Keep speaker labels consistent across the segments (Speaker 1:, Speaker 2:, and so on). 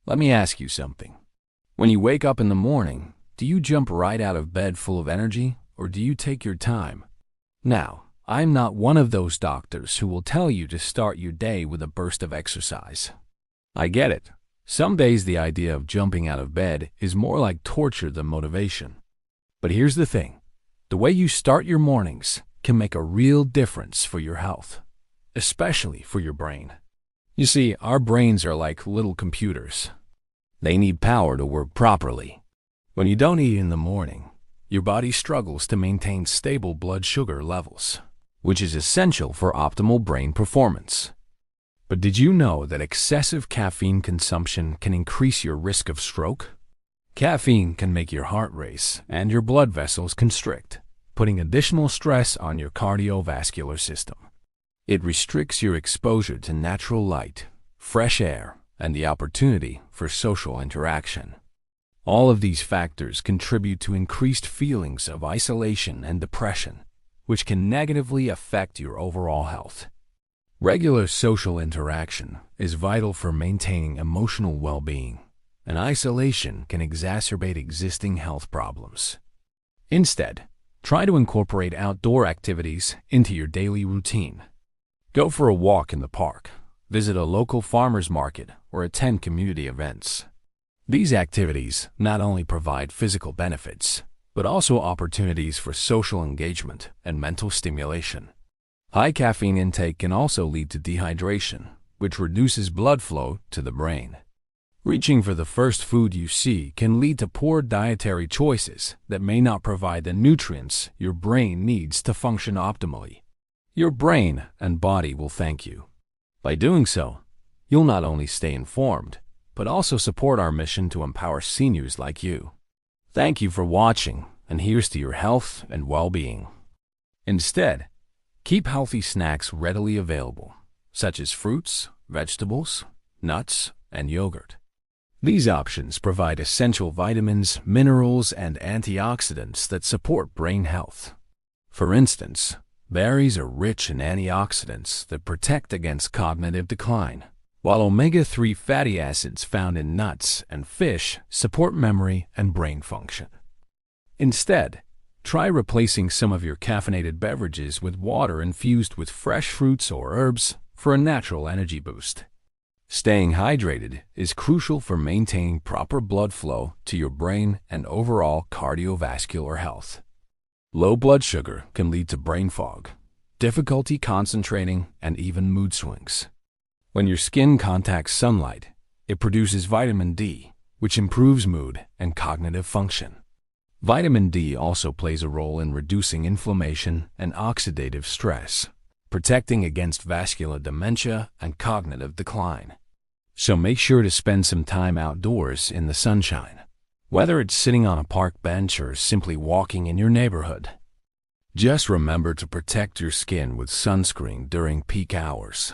Speaker 1: Let me ask you something. When you wake up in the morning, do you jump right out of bed full of energy, or do you take your time? Now, I'm not one of those doctors who will tell you to start your day with a burst of exercise. I get it. Some days the idea of jumping out of bed is more like torture than motivation. But here's the thing. The way you start your mornings can make a real difference for your health, especially for your brain. You see, our brains are like little computers. They need power to work properly. When you don't eat in the morning, your body struggles to maintain stable blood sugar levels, which is essential for optimal brain performance. But did you know that excessive caffeine consumption can increase your risk of stroke? Caffeine can make your heart race and your blood vessels constrict, putting additional stress on your cardiovascular system. It restricts your exposure to natural light, fresh air, and the opportunity for social interaction. All of these factors contribute to increased feelings of isolation and depression, which can negatively affect your overall health. Regular social interaction is vital for maintaining emotional well-being, and isolation can exacerbate existing health problems. Instead, try to incorporate outdoor activities into your daily routine. Go for a walk in the park, visit a local farmer's market, or attend community events. These activities not only provide physical benefits, but also opportunities for social engagement and mental stimulation. High caffeine intake can also lead to dehydration, which reduces blood flow to the brain. Reaching for the first food you see can lead to poor dietary choices that may not provide the nutrients your brain needs to function optimally. Your brain and body will thank you. By doing so, you'll not only stay informed, but also support our mission to empower seniors like you. Thank you for watching, and here's to your health and well-being. Instead, keep healthy snacks readily available, such as fruits, vegetables, nuts, and yogurt. These options provide essential vitamins, minerals, and antioxidants that support brain health. For instance, berries are rich in antioxidants that protect against cognitive decline, while omega-3 fatty acids found in nuts and fish support memory and brain function. Instead, try replacing some of your caffeinated beverages with water infused with fresh fruits or herbs for a natural energy boost. Staying hydrated is crucial for maintaining proper blood flow to your brain and overall cardiovascular health. Low blood sugar can lead to brain fog, difficulty concentrating, and even mood swings. When your skin contacts sunlight, it produces vitamin D, which improves mood and cognitive function. Vitamin D also plays a role in reducing inflammation and oxidative stress, protecting against vascular dementia and cognitive decline. So make sure to spend some time outdoors in the sunshine, whether it's sitting on a park bench or simply walking in your neighborhood. Just remember to protect your skin with sunscreen during peak hours.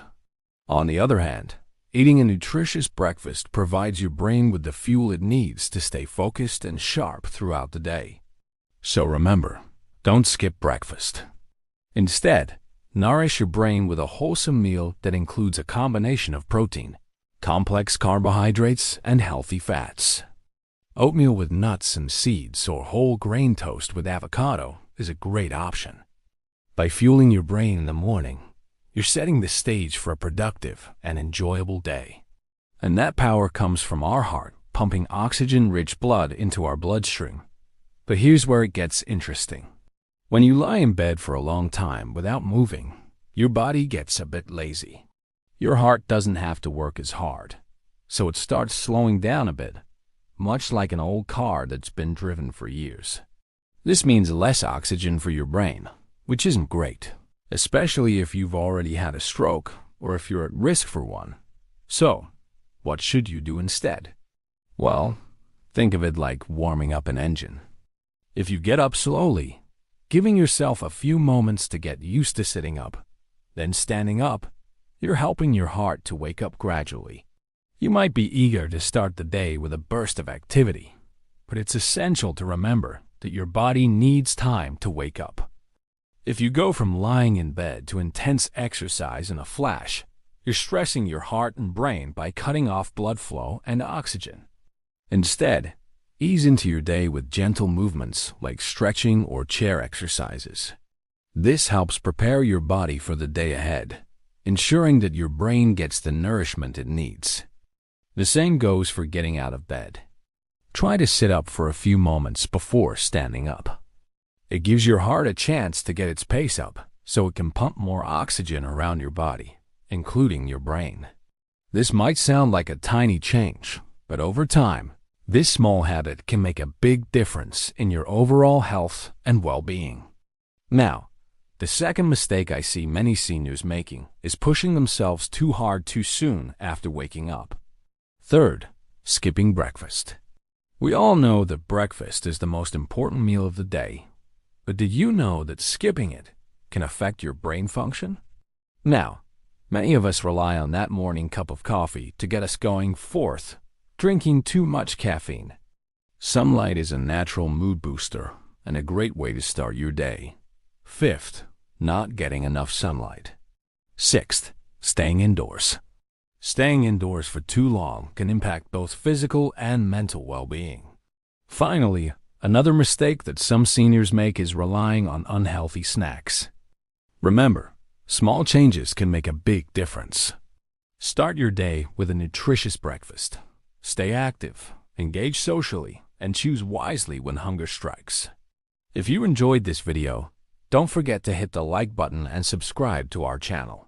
Speaker 1: On the other hand, eating a nutritious breakfast provides your brain with the fuel it needs to stay focused and sharp throughout the day. So remember, don't skip breakfast. Instead, nourish your brain with a wholesome meal that includes a combination of protein, complex carbohydrates, and healthy fats. Oatmeal with nuts and seeds or whole grain toast with avocado is a great option. By fueling your brain in the morning, you're setting the stage for a productive and enjoyable day. And that power comes from our heart pumping oxygen-rich blood into our bloodstream. But here's where it gets interesting. When you lie in bed for a long time without moving, your body gets a bit lazy. Your heart doesn't have to work as hard, so it starts slowing down a bit, much like an old car that's been driven for years. This means less oxygen for your brain, which isn't great, especially if you've already had a stroke or if you're at risk for one. So, what should you do instead? Well, think of it like warming up an engine. If you get up slowly, giving yourself a few moments to get used to sitting up, then standing up, you're helping your heart to wake up gradually. You might be eager to start the day with a burst of activity, but it's essential to remember that your body needs time to wake up. If you go from lying in bed to intense exercise in a flash, you're stressing your heart and brain by cutting off blood flow and oxygen. Instead, ease into your day with gentle movements like stretching or chair exercises. This helps prepare your body for the day ahead, ensuring that your brain gets the nourishment it needs. The same goes for getting out of bed. Try to sit up for a few moments before standing up. It gives your heart a chance to get its pace up, so it can pump more oxygen around your body, including your brain. This might sound like a tiny change, but over time, this small habit can make a big difference in your overall health and well-being. Now, the second mistake I see many seniors making is pushing themselves too hard too soon after waking up. Third, skipping breakfast. We all know that breakfast is the most important meal of the day, but did you know that skipping it can affect your brain function? Now, many of us rely on that morning cup of coffee to get us going. Fourth, drinking too much caffeine. Sunlight is a natural mood booster and a great way to start your day. Fifth, not getting enough sunlight. Sixth, staying indoors. Staying indoors for too long can impact both physical and mental well-being. Finally, another mistake that some seniors make is relying on unhealthy snacks. Remember, small changes can make a big difference. Start your day with a nutritious breakfast. Stay active, engage socially, and choose wisely when hunger strikes. If you enjoyed this video, don't forget to hit the like button and subscribe to our channel.